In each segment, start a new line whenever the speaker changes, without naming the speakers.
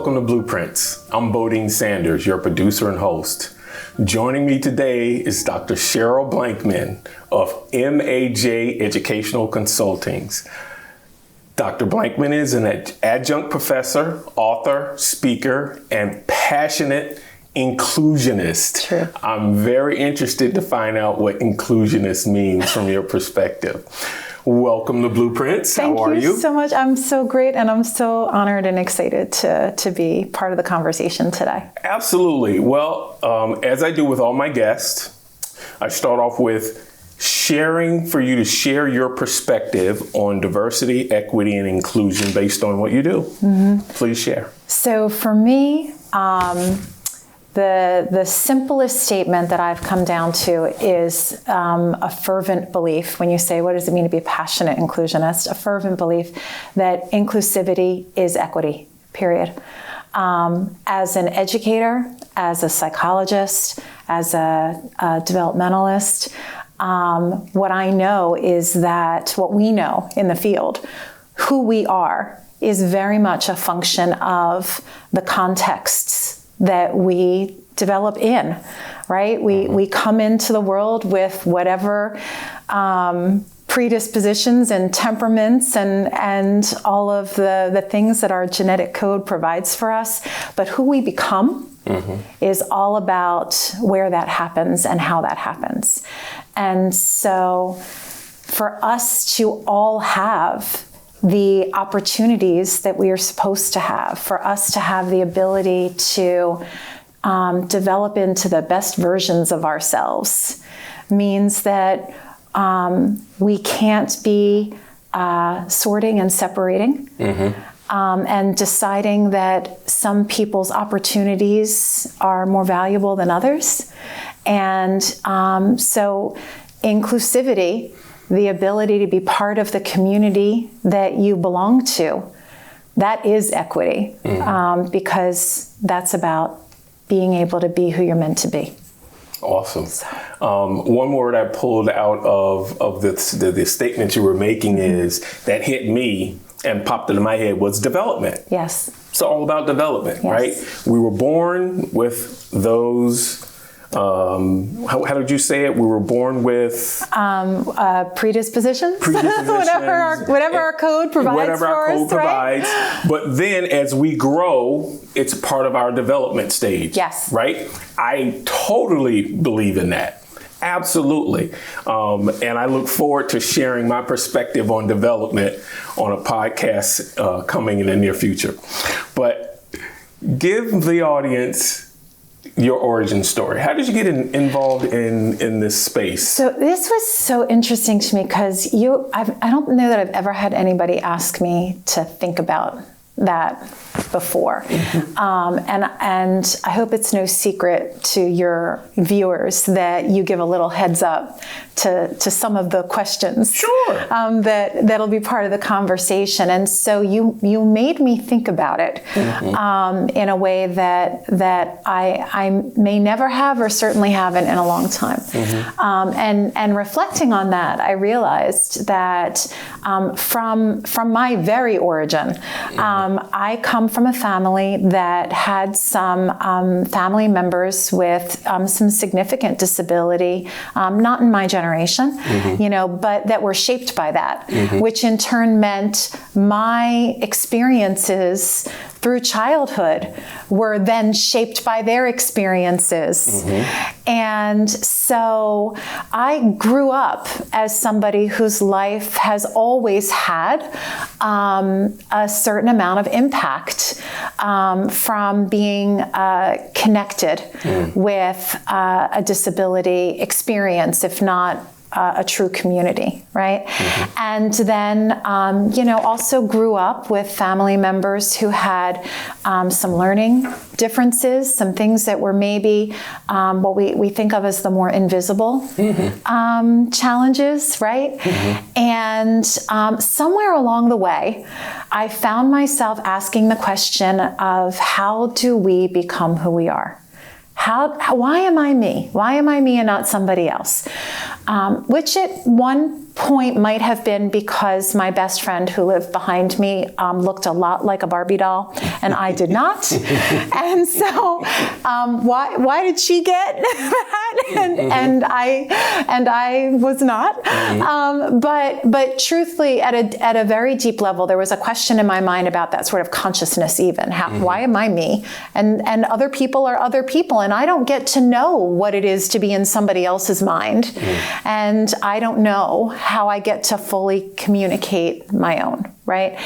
welcome to Blueprints. I'm Bodine Sanders, your producer and host. Joining me today is Dr. Cheryl Blankman of MAJ Educational Consulting. Dr. Blankman is an adjunct professor, author, speaker, and passionate inclusionist.
True.
I'm very interested to find out what inclusionist means from your perspective. Welcome to Blueprints. How are you?
Thank you so much. I'm so great, and I'm so honored and excited to be part of the conversation today.
Absolutely. Well, as I do with all my guests, I start off with sharing for you to share your perspective on diversity, equity, and inclusion based on what you do. Mm-hmm. Please share.
So for me, the simplest statement that I've come down to is a fervent belief. When you say, what does it mean to be a passionate inclusionist? A fervent belief that inclusivity is equity, period. As an educator, as a psychologist, as a developmentalist, what I know is that what we know in the field, who we are, is very much a function of the contexts that we develop in, right? We come into the world with whatever predispositions and temperaments and all of the things that our genetic code provides for us. But who we become is all about where that happens and how that happens. And so for us to all have the opportunities that we are supposed to have, for us to have the ability to develop into the best versions of ourselves, means that we can't be sorting and separating and deciding that some people's opportunities are more valuable than others. And so inclusivity, the ability to be part of the community that you belong to, that is equity, because that's about being able to be who you're meant to be.
Awesome. One word I pulled out of the statement you were making is that hit me and popped into my head was development.
Yes.
It's all about development, yes. Right? We were born with those. How did you say it? We were born with
predispositions. whatever our code provides for us, right?
But then as we grow, it's part of our development stage.
Yes.
Right? I totally believe in that. Absolutely. And I look forward to sharing my perspective on development on a podcast coming in the near future. But give the audience your origin story. How did you get involved in this space? So
this was so interesting to me because I don't know that I've ever had anybody ask me to think about that before. And I hope it's no secret to your viewers that you give a little heads up to some of the questions.
Sure.
That'll be part of the conversation. And so you made me think about it in a way that I may never have or certainly haven't in a long time. And reflecting on that, I realized that from my very origin, I come from a family that had some family members with some significant disability, not in my generation, but that were shaped by that, which in turn meant my experiences through childhood were then shaped by their experiences. And so I grew up as somebody whose life has always had a certain amount of impact from being connected with a disability experience, if not a true community, right? And then, also grew up with family members who had some learning differences, some things that were maybe what we think of as the more invisible challenges, right? And somewhere along the way, I found myself asking the question of how do we become who we are? Why am I me? Why am I me and not somebody else? Which at one point might have been because my best friend who lived behind me looked a lot like a Barbie doll and I did not. And so why did she get that and I was not? But truthfully, at a very deep level, there was a question in my mind about that sort of consciousness even. Why am I me? And other people are other people, and I don't get to know what it is to be in somebody else's mind. And I don't know how I get to fully communicate my own, right?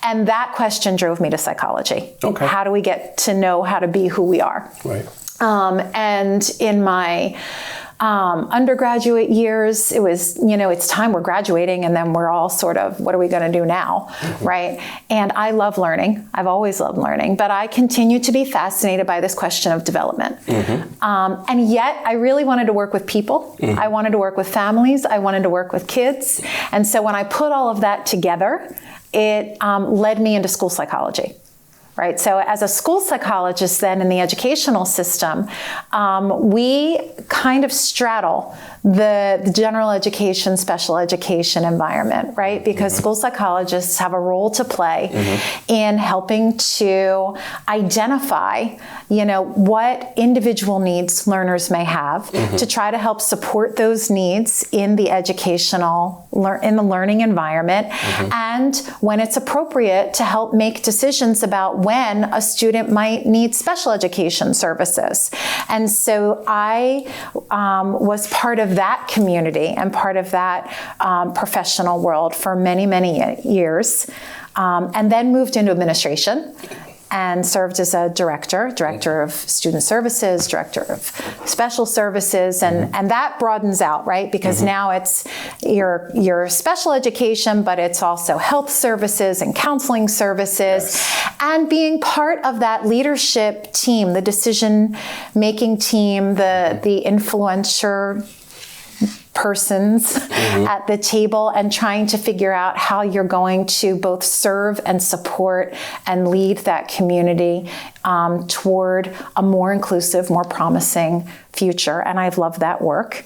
And that question drove me to psychology.
Okay.
How do we get to know how to be who we are?
Right.
And in my undergraduate years, it was, it's time we're graduating, and then we're all sort of, what are we going to do now, right? And I love learning. I've always loved learning, but I continue to be fascinated by this question of development. And yet, I really wanted to work with people. I wanted to work with families. I wanted to work with kids. And so when I put all of that together, it led me into school psychology. Right. So as a school psychologist then in the educational system, we kind of straddle the general education, special education environment, right? Because school psychologists have a role to play in helping to identify, what individual needs learners may have to try to help support those needs in the in the learning environment. And when it's appropriate, to help make decisions about when a student might need special education services. And so I was part of that community and part of that professional world for many, many years, and then moved into administration and served as a director of student services, director of special services, and that broadens out, right? Because now it's your special education, but it's also health services and counseling services, and being part of that leadership team, the decision-making team, the influencer persons at the table, and trying to figure out how you're going to both serve and support and lead that community toward a more inclusive, more promising future. And I've loved that work.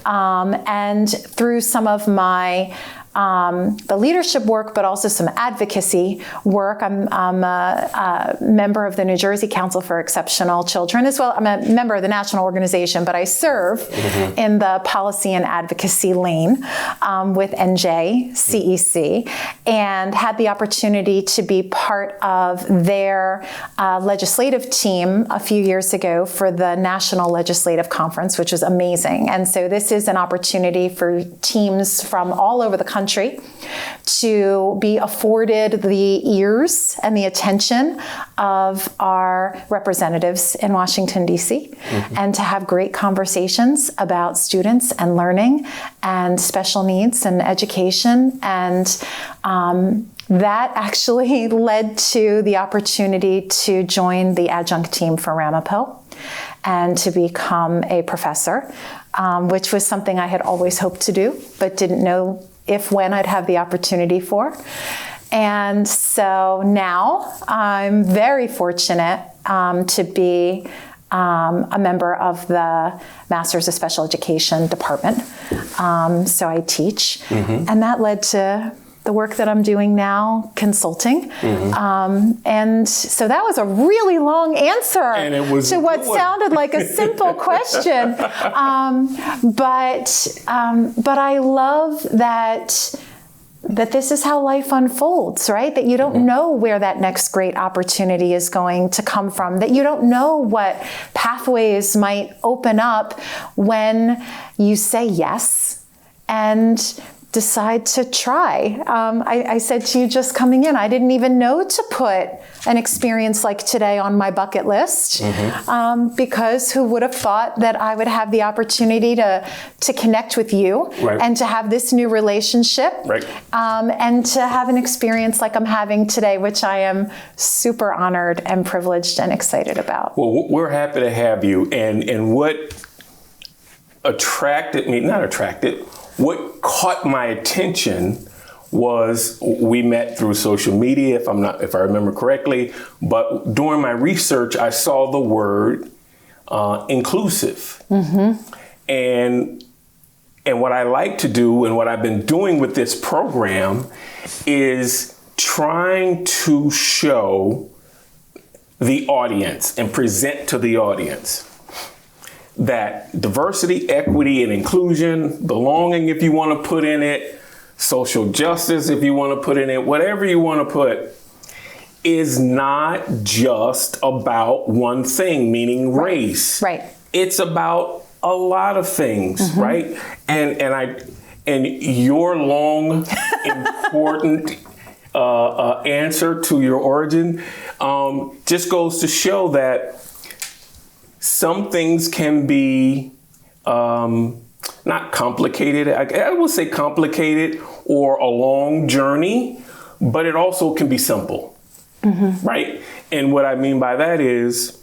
And through some of my the leadership work, but also some advocacy work. I'm a member of the New Jersey Council for Exceptional Children as well. I'm a member of the national organization, but I serve in the policy and advocacy lane with MAJ CEC, and had the opportunity to be part of their legislative team a few years ago for the National Legislative Conference, which was amazing. And so this is an opportunity for teams from all over the country to be afforded the ears and the attention of our representatives in Washington, D.C., and to have great conversations about students and learning and special needs and education. And that actually led to the opportunity to join the adjunct team for Ramapo and to become a professor, which was something I had always hoped to do, but didn't know when I'd have the opportunity for. And so now I'm very fortunate to be a member of the Masters of Special Education department. So I teach, and that led to the work that I'm doing now, consulting. And so that was a really long answer to what sounded like a simple question. But I love that this is how life unfolds, right? That you don't know where that next great opportunity is going to come from, that you don't know what pathways might open up when you say yes and decide to try. I said to you just coming in, I didn't even know to put an experience like today on my bucket list, because who would have thought that I would have the opportunity to connect with you and to have this new relationship and to have an experience like I'm having today, which I am super honored and privileged and excited about.
Well, we're happy to have you. And what what caught my attention was we met through social media, if I remember correctly, but during my research, I saw the word inclusive. And what I like to do and what I've been doing with this program is trying to show the audience and present to the audience that diversity, equity, and inclusion, belonging if you want to put in it, social justice if you want to put in it, whatever you want to put, is not just about one thing, meaning race.
Right.
It's about a lot of things, right? And your long, important answer to your origin just goes to show that some things can be not complicated. I would say complicated or a long journey, but it also can be simple, right? And what I mean by that is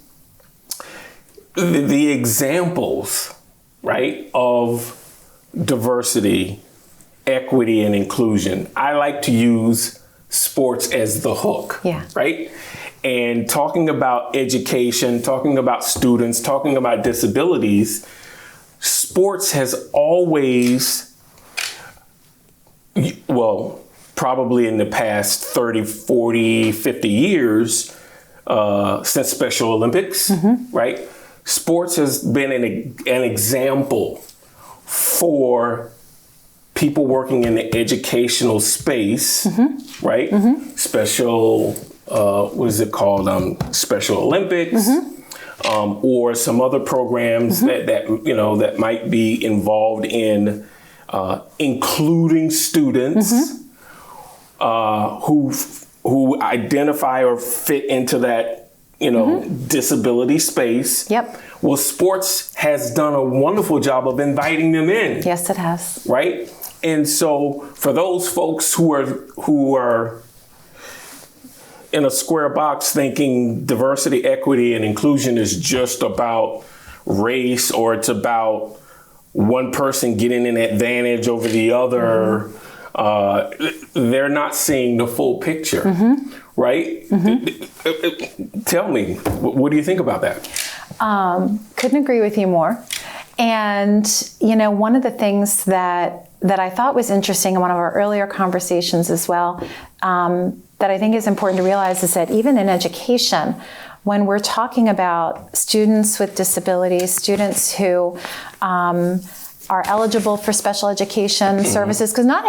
the examples, right, of diversity, equity, and inclusion. I like to use sports as the hook, right? And talking about education, talking about students, talking about disabilities, sports has always, well, probably in the past 30, 40, 50 years, since Special Olympics, right? Sports has been an example for people working in the educational space, right? Special, what is it called? Special Olympics, or some other programs that might be involved in including students who identify or fit into that disability space.
Yep.
Well, sports has done a wonderful job of inviting them in.
Yes, it has.
Right? And so for those folks who are in a square box thinking diversity, equity, and inclusion is just about race, or it's about one person getting an advantage over the other, they're not seeing the full picture, right? Tell me, what do you think about that?
Couldn't agree with you more. And, one of the things that I thought was interesting in one of our earlier conversations as well, that I think is important to realize is that even in education, when we're talking about students with disabilities, students who are eligible for special education services, because not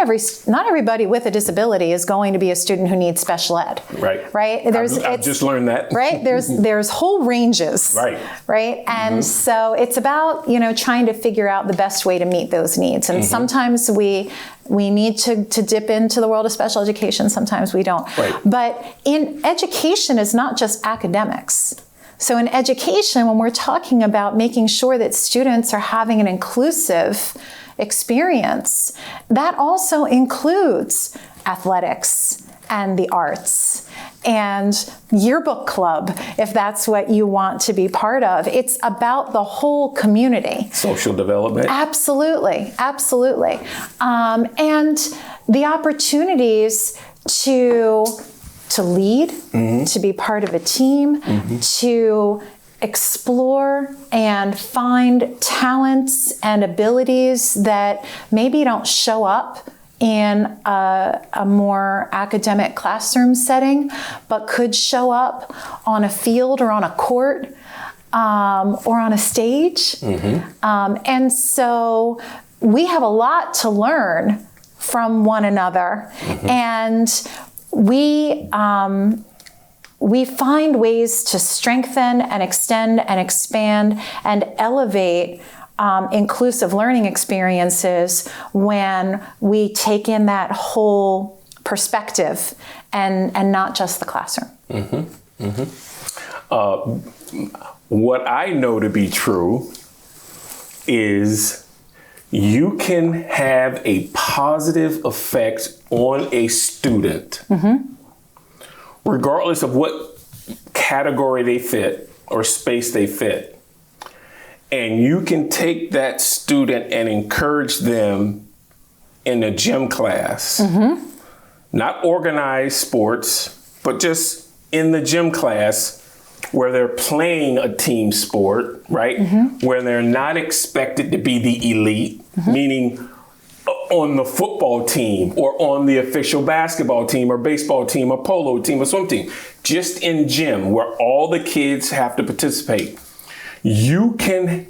everybody with a disability is going to be a student who needs special ed.
Right. I've just learned that.
Right. There's whole ranges.
Right.
Right. And so it's about, trying to figure out the best way to meet those needs. And sometimes we need to dip into the world of special education. Sometimes we don't.
Right.
But in education is not just academics. So in education, when we're talking about making sure that students are having an inclusive experience, that also includes athletics and the arts and yearbook club, if that's what you want to be part of. It's about the whole community.
Social development.
Absolutely, absolutely. And the opportunities to lead, to be part of a team, to explore and find talents and abilities that maybe don't show up in a more academic classroom setting, but could show up on a field or on a court or on a stage. And so we have a lot to learn from one another. And we find ways to strengthen and extend and expand and elevate inclusive learning experiences when we take in that whole perspective and not just the classroom.
What I know to be true is you can have a positive effect on a student, regardless of what category they fit or space they fit. And you can take that student and encourage them in a gym class, not organized sports, but just in the gym class where they're playing a team sport, right? Where they're not expected to be the elite, meaning on the football team or on the official basketball team or baseball team or polo team or swim team, just in gym where all the kids have to participate, you can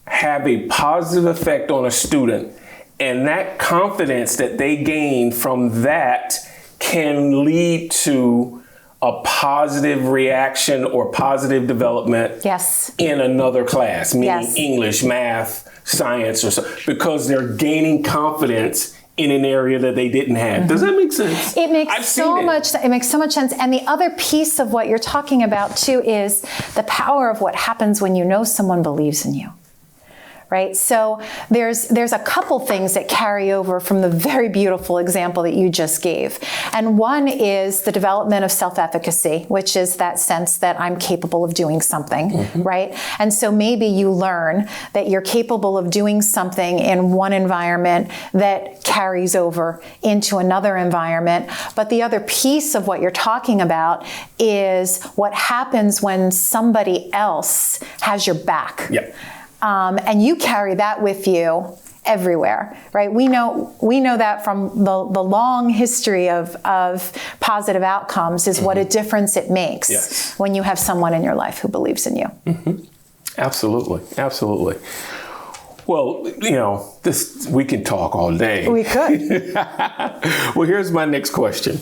have a positive effect on a student, and that confidence that they gain from that can lead to a positive reaction or positive development in another class, meaning English, math, science, or so, because they're gaining confidence in an area that they didn't have. Does that make sense?
It makes It makes so much sense. And the other piece of what you're talking about too is the power of what happens when you know someone believes in you. Right? So there's a couple things that carry over from the very beautiful example that you just gave. And one is the development of self-efficacy, which is that sense that I'm capable of doing something, right? And so maybe you learn that you're capable of doing something in one environment that carries over into another environment. But the other piece of what you're talking about is what happens when somebody else has your back.
Yep.
And you carry that with you everywhere, right? We know that from the long history of positive outcomes is what a difference it makes when you have someone in your life who believes in you.
Absolutely, absolutely. Well, we could talk all day.
We could.
Well, here's my next question.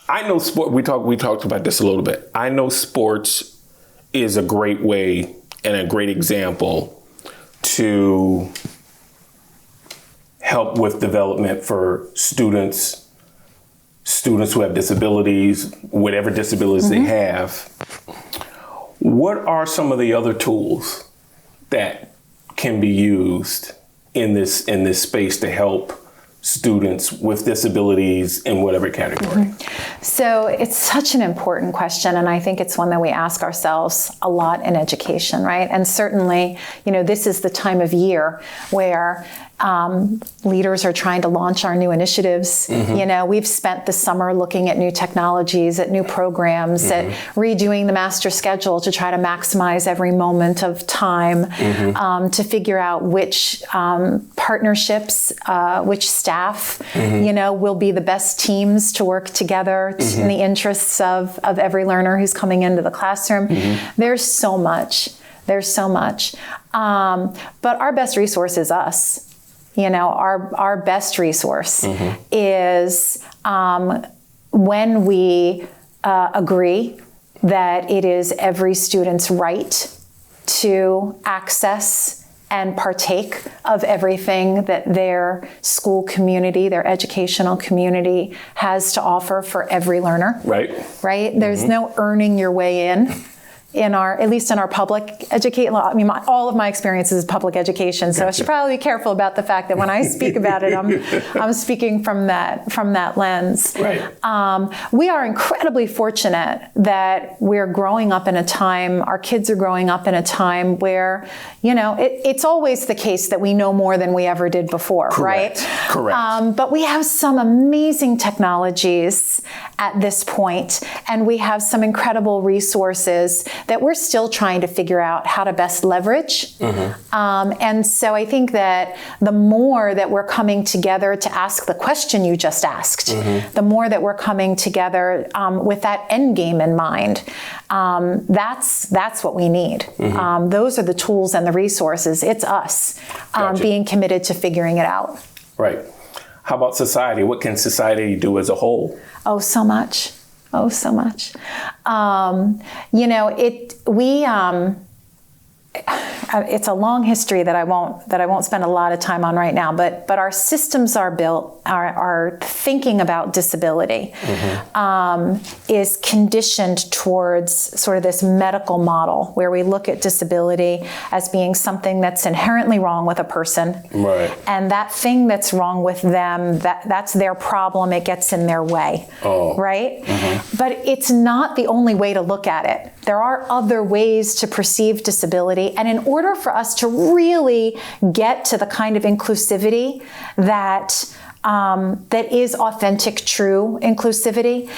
I know sport. We talked about this a little bit. I know sports is a great way and a great example to help with development for students who have disabilities, whatever disabilities they have. What are some of the other tools that can be used in this space to help students with disabilities in whatever category?
So it's such an important question, and I think it's one that we ask ourselves a lot in education, right? And certainly, this is the time of year where leaders are trying to launch our new initiatives. We've spent the summer looking at new technologies, at new programs, at redoing the master schedule to try to maximize every moment of time, to figure out which partnerships, which staff, will be the best teams to work together in the interests of every learner who's coming into the classroom. There's so much. But our best resource is us. Our best resource is when we agree that it is every student's right to access and partake of everything that their school community, their educational community has to offer for every learner.
Right.
There's no earning your way in at least in our public education. All of my experience is public education, so I should probably be careful about the fact that when I speak about it, I'm speaking from that lens.
Right.
We are incredibly fortunate that we're growing up in a time, our kids are growing up in a time where, it's always the case that we know more than we ever did before,
Correct.
right?
Correct.
But we have some amazing technologies at this point, and we have some incredible resources that we're still trying to figure out how to best leverage. And so I think that the more that we're coming together to ask the question you just asked, the more that we're coming together with that end game in mind, that's what we need. Those are the tools and the resources. It's us being committed to figuring it out.
Right. How about society? What can society do as a whole?
Oh, so much. It's a long history that I won't spend a lot of time on right now, but our systems are built, our thinking about disability is conditioned towards sort of this medical model where we look at disability as being something that's inherently wrong with a person.
Right.
And that thing that's wrong with them, that's their problem, it gets in their way. Right? But it's not the only way to look at it. There are other ways to perceive disability, and in order for us to really get to the kind of inclusivity that that is authentic, true inclusivity,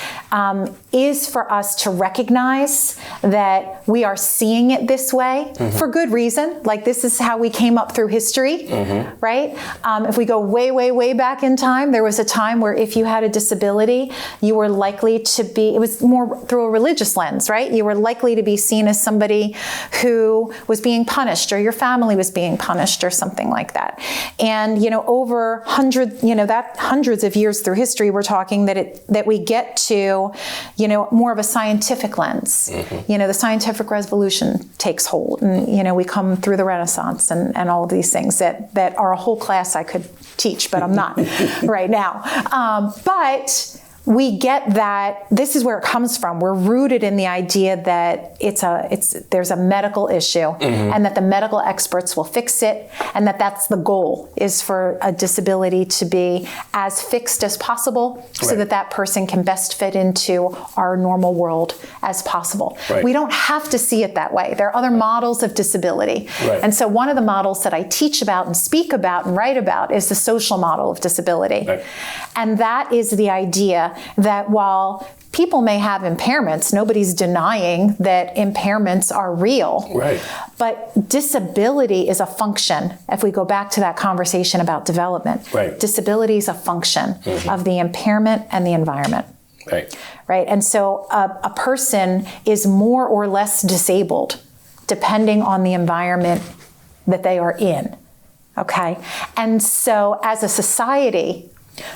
is for us to recognize that we are seeing it this way for good reason. Like, this is how we came up through history, right? If we go way, way, way back in time, there was a time where if you had a disability, you were likely to be, it was more through a religious lens, right? You were likely to be seen as somebody who was being punished, or your family was being punished, or something like that. And, over hundreds of years through history, we're talking that we get to, more of a scientific lens. The scientific revolution takes hold, and, we come through the Renaissance and all of these things that are a whole class I could teach, but I'm not right now. But we get that this is where it comes from. We're rooted in the idea that there's a medical issue, and that the medical experts will fix it, and that's the goal, is for a disability to be as fixed as possible, so that person can best fit into our normal world as possible. We don't have to see it that way. There are other models of disability. And so one of the models that I teach about and speak about and write about is the social model of disability. And that is the idea that while people may have impairments, nobody's denying that impairments are real. But disability is a function. If we go back to that conversation about development, disability is a function of the impairment and the environment. And so a person is more or less disabled depending on the environment that they are in. And so as a society,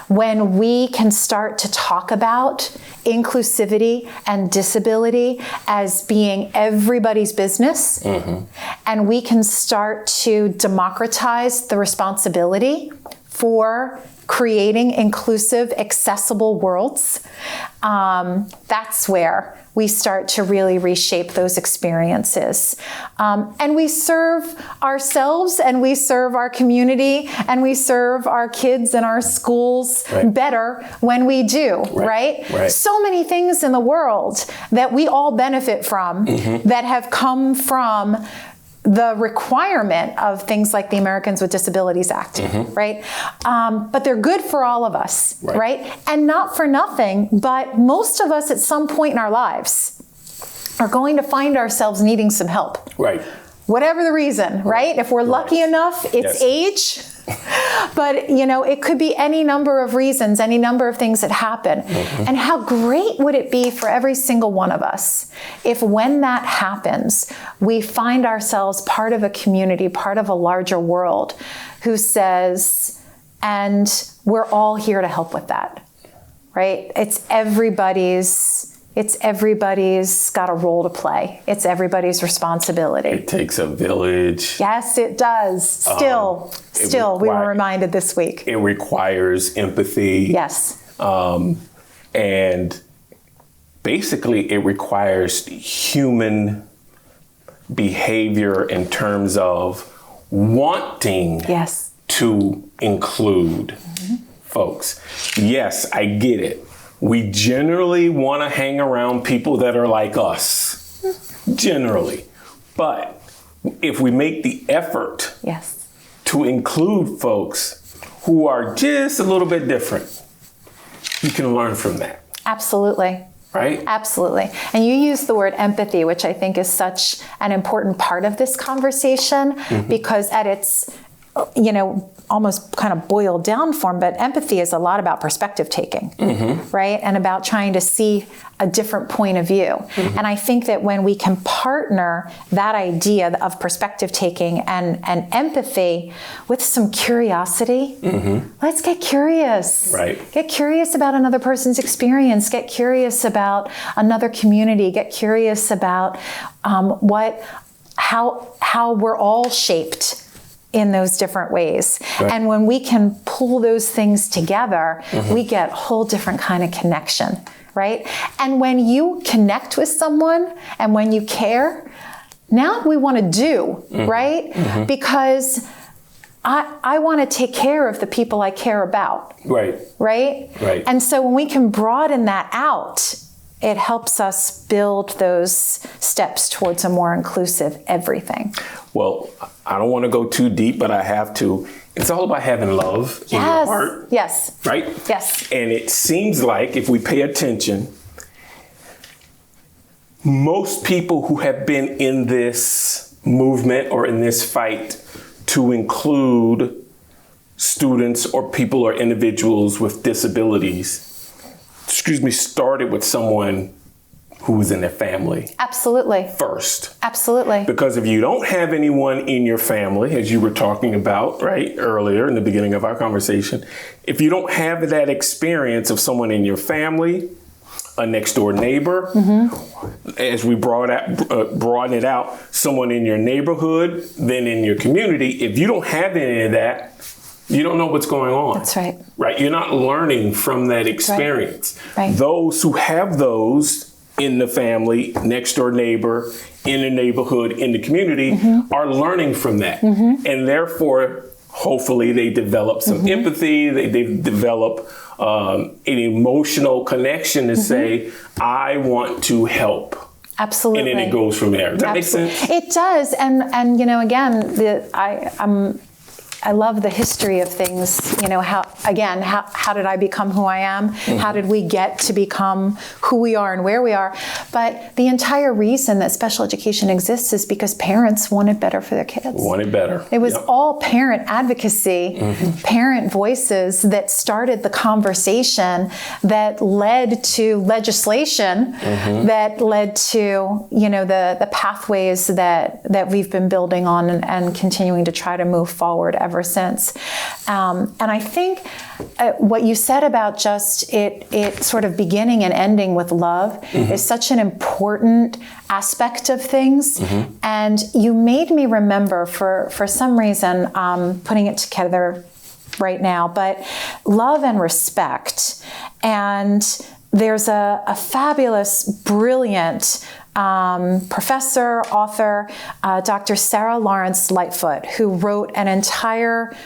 when we can start to talk about inclusivity and disability as being everybody's business, and we can start to democratize the responsibility for creating inclusive, accessible worlds, that's where we start to really reshape those experiences. And we serve ourselves, and we serve our community, and we serve our kids and our schools better when we do, So many things in the world that we all benefit from that have come from the requirement of things like the Americans with Disabilities Act, but they're good for all of us, And not for nothing, but most of us at some point in our lives are going to find ourselves needing some help. Whatever the reason, If we're lucky enough, it's age. But, it could be any number of reasons, any number of things that happen. And how great would it be for every single one of us if, when that happens, we find ourselves part of a community, part of a larger world, who says, and we're all here to help with that, It's everybody's got a role to play. It's everybody's responsibility.
It takes a village.
Yes, it does. Still, we were reminded this week.
It requires empathy.
Yes.
And basically it requires human behavior in terms of wanting to include folks. Yes, I get it. We generally want to hang around people that are like us, generally. But if we make the effort to include folks who are just a little bit different, you can learn from that.
Absolutely.
Right?
Absolutely. And you use the word empathy, which I think is such an important part of this conversation, because at its, almost kind of boiled down form, but empathy is a lot about perspective taking, And about trying to see a different point of view. And I think that when we can partner that idea of perspective taking and empathy with some curiosity, let's get curious. Get curious about another person's experience. Get curious about another community. Get curious about how we're all shaped in those different ways. And when we can pull those things together, we get a whole different kind of connection, And when you connect with someone and when you care, now we want to do, Because I want to take care of the people I care about. And so when we can broaden that out, it helps us build those steps towards a more inclusive everything.
Well, I don't want to go too deep, but I have to. It's all about having love in your heart.
Yes.
Right?
Yes.
And it seems like if we pay attention, most people who have been in this movement or in this fight to include students or people or individuals with disabilities, started with someone who was in their family.
Absolutely.
First.
Absolutely.
Because if you don't have anyone in your family, as you were talking about, right, earlier in the beginning of our conversation, if you don't have that experience of someone in your family, a next door neighbor, as we broaden it out, someone in your neighborhood, then in your community, if you don't have any of that, you don't know what's going on.
That's right.
Right? You're not learning from that experience.
Right.
Those who have those in the family, next door neighbor, in the neighborhood, in the community, are learning from that. And therefore, hopefully they develop some empathy, they develop an emotional connection to say, I want to help.
Absolutely.
And then it goes from there. Does that make sense?
It does. And you know, again, I love the history of things. You know, how did I become who I am? How did we get to become who we are and where we are? But the entire reason that special education exists is because parents wanted better for their kids.
Wanted better.
It was all parent advocacy, parent voices that started the conversation that led to legislation, that led to, you know, the pathways that we've been building on and continuing to try to move forward ever since. And I think what you said about just it sort of beginning and ending with love is such an important aspect of things. And you made me remember, for some reason, putting it together right now, but love and respect. And there's a fabulous, brilliant professor, author, Dr. Sarah Lawrence Lightfoot, who wrote an entire,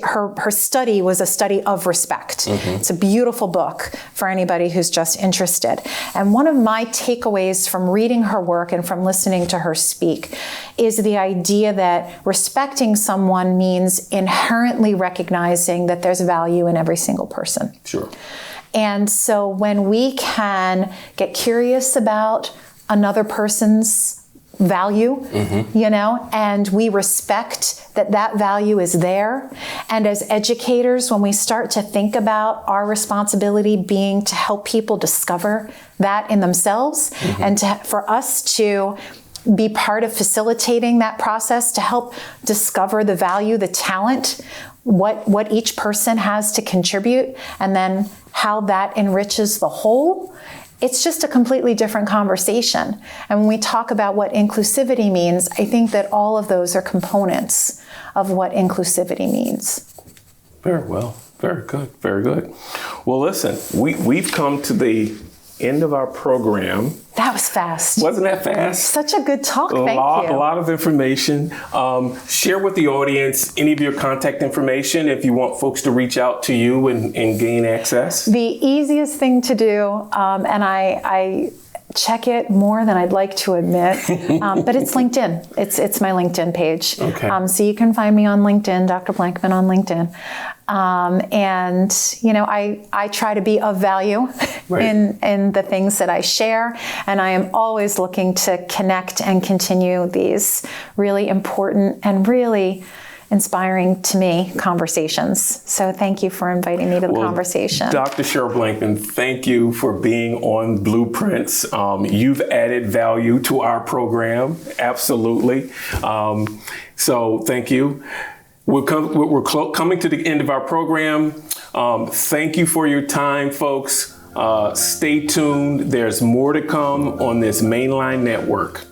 her study was a study of respect. It's a beautiful book for anybody who's just interested. And one of my takeaways from reading her work and from listening to her speak is the idea that respecting someone means inherently recognizing that there's value in every single person.
Sure.
And so when we can get curious about another person's value, you know, and we respect that value is there. And as educators, when we start to think about our responsibility being to help people discover that in themselves, and for us to be part of facilitating that process to help discover the value, the talent, what each person has to contribute, and then how that enriches the whole, it's just a completely different conversation. And when we talk about what inclusivity means, I think that all of those are components of what inclusivity means.
Very well. Very good. Very good. Well, listen, we've come to the end of our program.
That was fast.
Wasn't that fast?
Such a good talk. Thank you.
A lot of information. Share with the audience any of your contact information if you want folks to reach out to you and gain access.
The easiest thing to do, and I check it more than I'd like to admit, but it's LinkedIn. It's my LinkedIn page.
Okay.
So you can find me on LinkedIn, Dr. Blankman on LinkedIn. And, you know, I try to be of value in the things that I share. And I am always looking to connect and continue these really important and really inspiring to me conversations. So thank you for inviting me to the conversation. Dr.
Cheryl Blankman, thank you for being on Blueprints. You've added value to our program, absolutely. So thank you. We're coming to the end of our program. Thank you for your time, folks. Stay tuned. There's more to come on this Mainline Network.